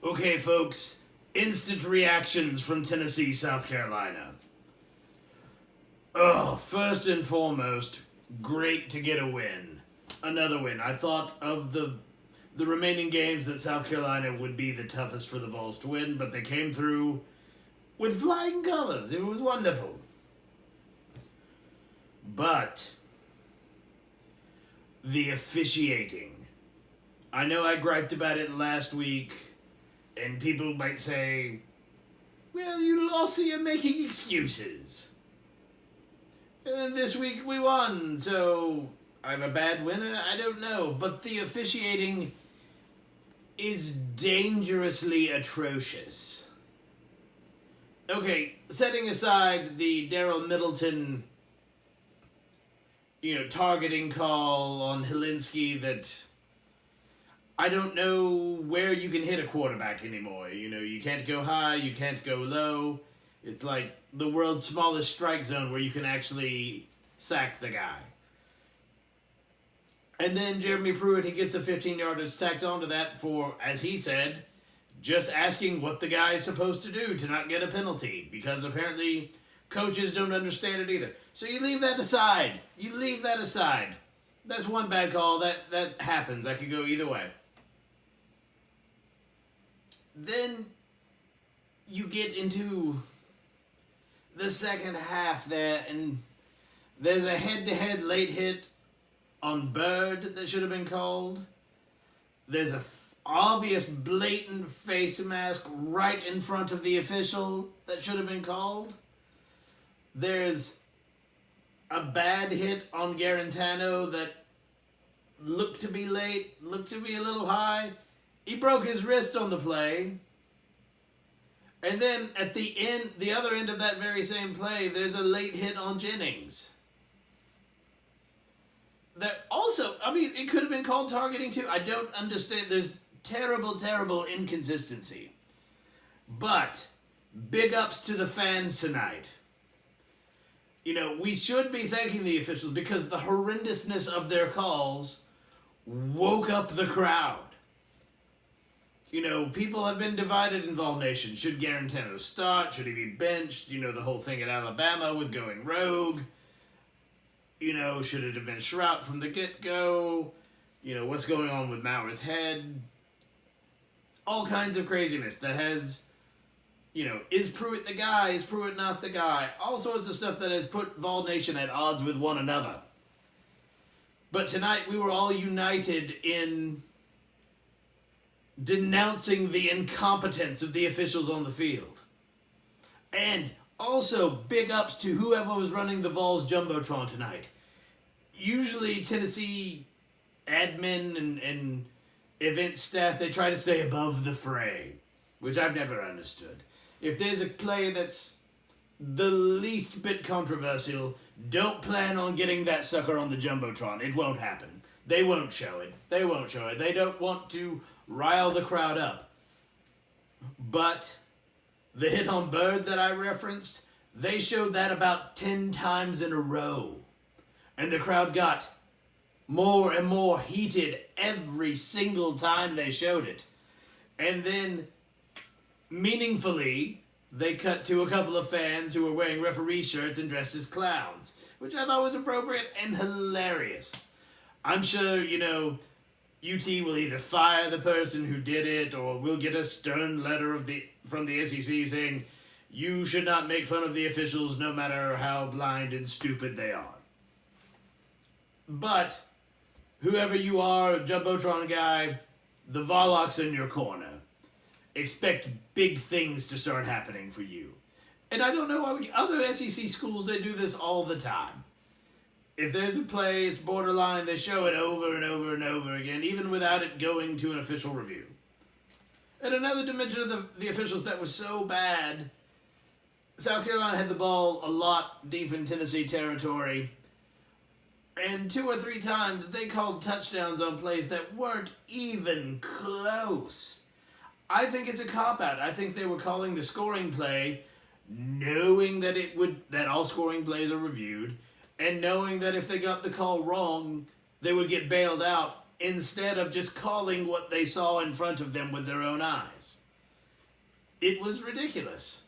Okay, folks, instant reactions from Tennessee, South Carolina. First and foremost, great to get a win. Another win. I thought of the remaining games that South Carolina would be the toughest for the Vols to win, but they came through with flying colors. It was wonderful. But the officiating. I know I griped about it last week, and people might say, well, you lost, so you're making excuses. And this week we won, so I'm a bad winner? I don't know. But the officiating is dangerously atrocious. Okay, setting aside the Daryl Middleton, targeting call on Helinski that I don't know where you can hit a quarterback anymore. You can't go high, you can't go low. It's like the world's smallest strike zone where you can actually sack the guy. And then Jeremy Pruitt, he gets a 15-yarder tacked onto that for, as he said, just asking what the guy is supposed to do to not get a penalty. Because apparently coaches don't understand it either. So you leave that aside. That's one bad call. That happens. That could go either way. Then you get into the second half there, and there's a head-to-head late hit on Bird that should have been called. There's a obvious blatant face mask right in front of the official that should have been called. There's a bad hit on Garantano that looked to be late, looked to be a little high. He broke his wrist on the play. And then at the other end of that very same play, there's a late hit on Jennings. That also, it could have been called targeting too. I don't understand. There's terrible inconsistency. But big ups to the fans tonight. We should be thanking the officials because the horrendousness of their calls woke up the crowd. People have been divided in Vol Nation. Should Garantano start? Should he be benched? The whole thing at Alabama with going rogue. Should it have been Shrout from the get-go? What's going on with Mauer's head? All kinds of craziness that has, is Pruitt the guy? Is Pruitt not the guy? All sorts of stuff that has put Vol Nation at odds with one another. But tonight we were all united in denouncing the incompetence of the officials on the field. And also, big ups to whoever was running the Vols Jumbotron tonight. Usually, Tennessee admin and event staff, they try to stay above the fray, which I've never understood. If there's a play that's the least bit controversial, don't plan on getting that sucker on the Jumbotron. It won't happen. They won't show it. They don't want to rile the crowd up. But the hit on Bird that I referenced, they showed that about 10 times in a row. And the crowd got more and more heated every single time they showed it. And then, meaningfully, they cut to a couple of fans who were wearing referee shirts and dressed as clowns, which I thought was appropriate and hilarious. I'm sure, UT will either fire the person who did it, or we'll get a stern letter from the SEC saying, you should not make fun of the officials no matter how blind and stupid they are. But, whoever you are, Jumbotron guy, the Volok's in your corner. Expect big things to start happening for you. And I don't know why other SEC schools, they do this all the time. If there's a play, it's borderline, they show it over and over and over again, even without it going to an official review. And another dimension of the officials that was so bad, South Carolina had the ball a lot deep in Tennessee territory, and 2 or 3 times they called touchdowns on plays that weren't even close. I think it's a cop-out. I think they were calling the scoring play knowing that all scoring plays are reviewed, and knowing that if they got the call wrong, they would get bailed out instead of just calling what they saw in front of them with their own eyes. It was ridiculous.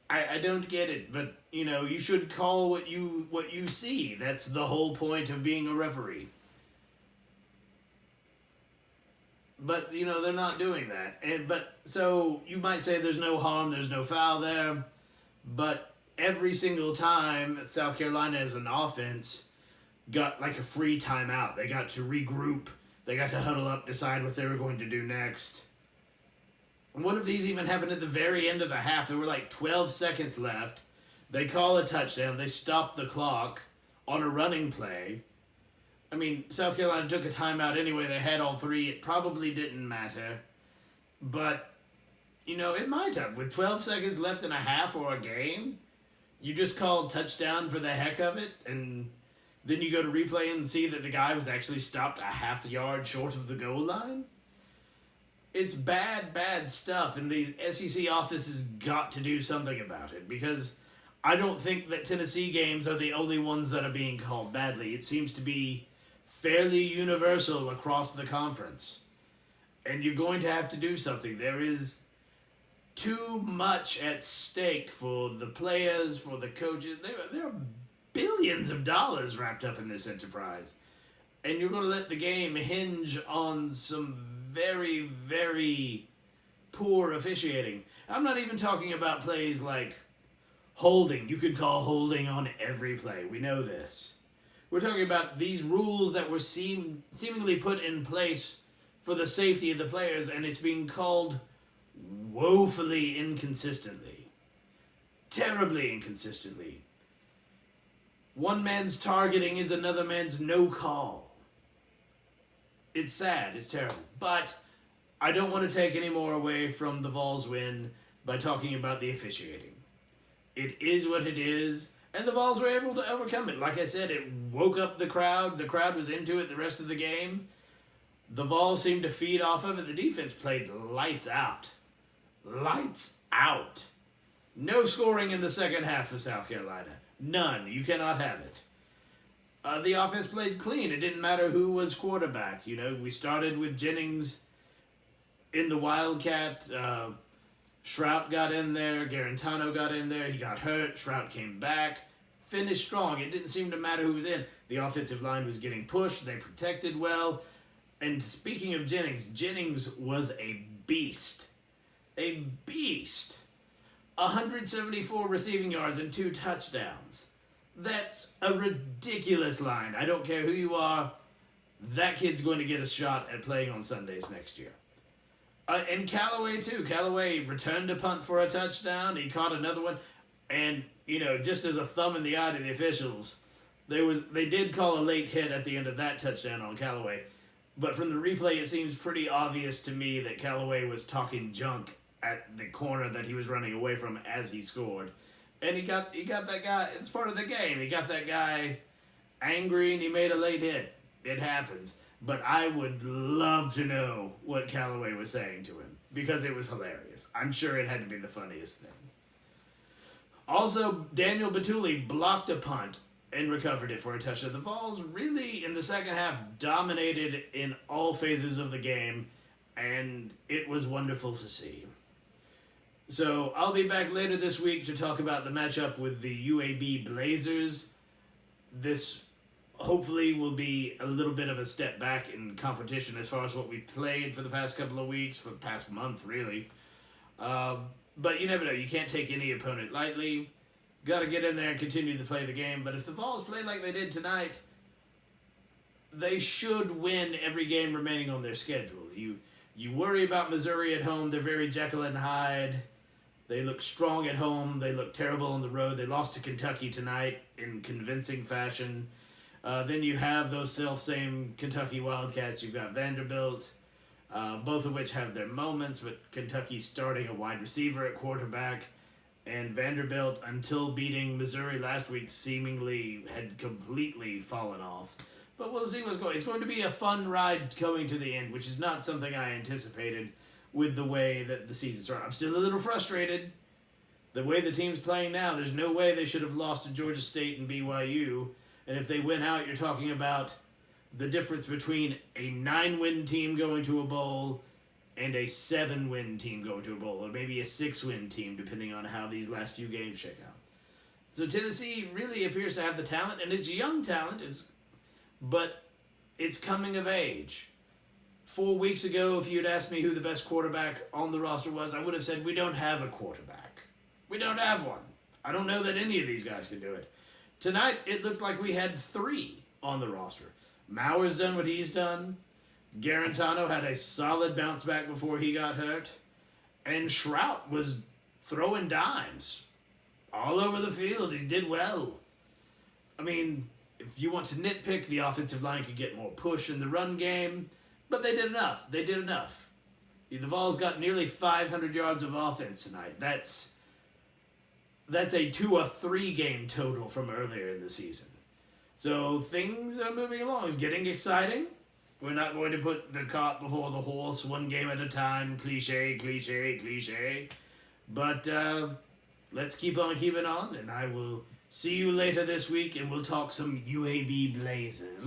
I don't get it, but you should call what you see. That's the whole point of being a referee. But they're not doing that. But so you might say there's no harm, there's no foul there, but every single time South Carolina as an offense got like a free timeout. They got to regroup. They got to huddle up, decide what they were going to do next. One of these even happened at the very end of the half. There were like 12 seconds left. They call a touchdown. They stop the clock on a running play. I mean, South Carolina took a timeout anyway. They had all three. It probably didn't matter. But, it might have. With 12 seconds left in a half or a game, you just called touchdown for the heck of it, and then you go to replay and see that the guy was actually stopped a half yard short of the goal line. It's bad, bad stuff, and the SEC office has got to do something about it, because I don't think that Tennessee games are the only ones that are being called badly. It seems to be fairly universal across the conference, and you're going to have to do something. There is too much at stake for the players, for the coaches. There are billions of dollars wrapped up in this enterprise, and you're going to let the game hinge on some very, very poor officiating. I'm not even talking about plays like holding. You could call holding on every play. We know this. We're talking about these rules that were seemingly put in place for the safety of the players, and it's being called woefully inconsistently. Terribly inconsistently. One man's targeting is another man's no call. It's sad, it's terrible. But I don't want to take any more away from the Vols win by talking about the officiating. It is what it is, and the Vols were able to overcome it. Like I said, it woke up the crowd. The crowd was into it the rest of the game. The Vols seemed to feed off of it. The defense played lights out. Lights out. No scoring in the second half for South Carolina. None. You cannot have it. The offense played clean. It didn't matter who was quarterback. We started with Jennings in the Wildcat. Shrout got in there. Garantano got in there. He got hurt. Shrout came back. Finished strong. It didn't seem to matter who was in. The offensive line was getting pushed. They protected well. And speaking of Jennings was a beast. A beast. 174 receiving yards and 2 touchdowns. That's a ridiculous line. I don't care who you are. That kid's going to get a shot at playing on Sundays next year. And Callaway, too. Callaway returned a punt for a touchdown. He caught another one. And, just as a thumb in the eye to the officials, they did call a late hit at the end of that touchdown on Callaway. But from the replay, it seems pretty obvious to me that Callaway was talking junk at the corner that he was running away from as he scored. And he got that guy, it's part of the game, he got that guy angry and he made a late hit. It happens. But I would love to know what Callaway was saying to him, because it was hilarious. I'm sure it had to be the funniest thing. Also, Daniel Batuli blocked a punt and recovered it for a touchdown. The Vols really, in the second half, dominated in all phases of the game, and it was wonderful to see. So I'll be back later this week to talk about the matchup with the UAB Blazers. This hopefully will be a little bit of a step back in competition as far as what we've played for the past couple of weeks, for the past month really. But you never know. You can't take any opponent lightly. Got to get in there and continue to play the game. But if the Vols play like they did tonight, they should win every game remaining on their schedule. You worry about Missouri at home. They're very Jekyll and Hyde. They look strong at home. They look terrible on the road. They lost to Kentucky tonight in convincing fashion. Then you have those self-same Kentucky Wildcats. You've got Vanderbilt, both of which have their moments, but Kentucky's starting a wide receiver at quarterback. And Vanderbilt, until beating Missouri last week, seemingly had completely fallen off. But we'll see what's going on. It's going to be a fun ride coming to the end, which is not something I anticipated with the way that the season started. I'm still a little frustrated. The way the team's playing now, there's no way they should have lost to Georgia State and BYU. And if they win out, you're talking about the difference between a 9-win team going to a bowl and a 7-win team going to a bowl, or maybe a 6-win team, depending on how these last few games shake out. So Tennessee really appears to have the talent, and it's young talent, but it's coming of age. 4 weeks ago, if you had asked me who the best quarterback on the roster was, I would have said we don't have a quarterback. We don't have one. I don't know that any of these guys can do it. Tonight, it looked like we had 3 on the roster. Maurer's done what he's done. Garantano had a solid bounce back before he got hurt. And Shrout was throwing dimes all over the field. He did well. I mean, if you want to nitpick, the offensive line could get more push in the run game. But they did enough. They did enough. The Vols got nearly 500 yards of offense tonight. That's a 2 or 3 game total from earlier in the season. So things are moving along. It's getting exciting. We're not going to put the cart before the horse, one game at a time. Cliche, cliche, cliche. But let's keep on keeping on, and I will see you later this week, and we'll talk some UAB Blazers.